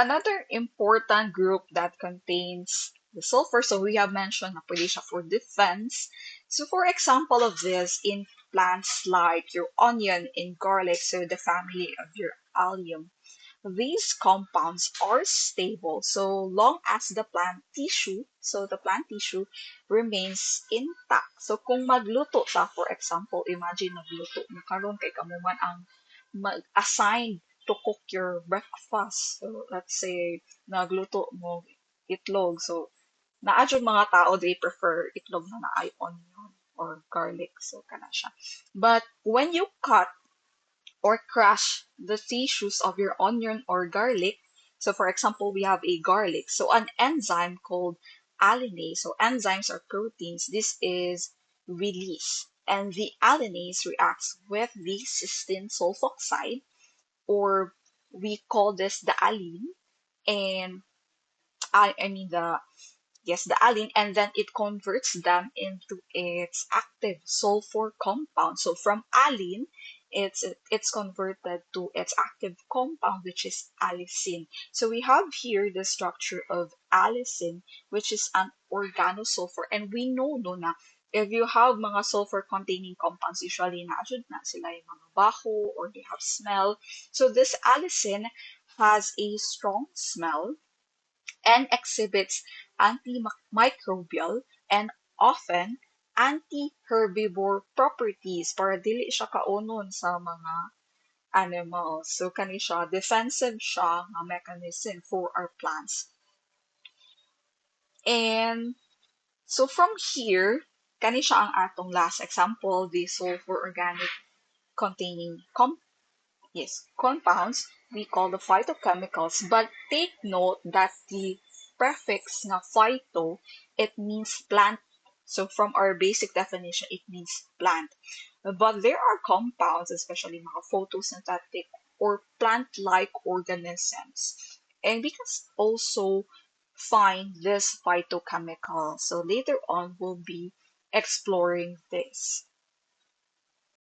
Another important group that contains the sulfur, so we have mentioned na pwede siya for defense. So for example of this, in plants like your onion and garlic, so the family of your allium, these compounds are stable so long as the plant tissue remains intact. So kung magluto ta, for example, imagine nagluto mo karon kay kamo man ang mag-assign to cook your breakfast. So let's say nagluto mo itlog. So naadyo mga tao they prefer itlog na naay onion or garlic. So kana siya. But when you cut or crush the tissues of your onion or garlic. So, for example, we have a garlic. So, an enzyme called alinase. So, enzymes are proteins. This is released. And the alinase reacts with the cysteine sulfoxide, or we call this the allene. And I mean the yes, the allene, and then it converts them into its active sulfur compound. So from allene, it's converted to its active compound, which is allicin. So we have here the structure of allicin, which is an organosulfur, and we know no na if you have mga sulfur containing compounds, usually na sila yung mga baho or they have smell. So this allicin has a strong smell and exhibits antimicrobial and often anti-herbivore properties para dili siya kaunon sa mga animals. So kani siya defensive siya nga mechanism for our plants. And so from here, kani siya ang atong last example, the sulfur organic containing compounds we call the phytochemicals, but take note that the prefix na phyto, it means plant. So from our basic definition, it means plant. But there are compounds, especially mga photosynthetic or plant-like organisms. And we can also find this phytochemical. So later on, we'll be exploring this.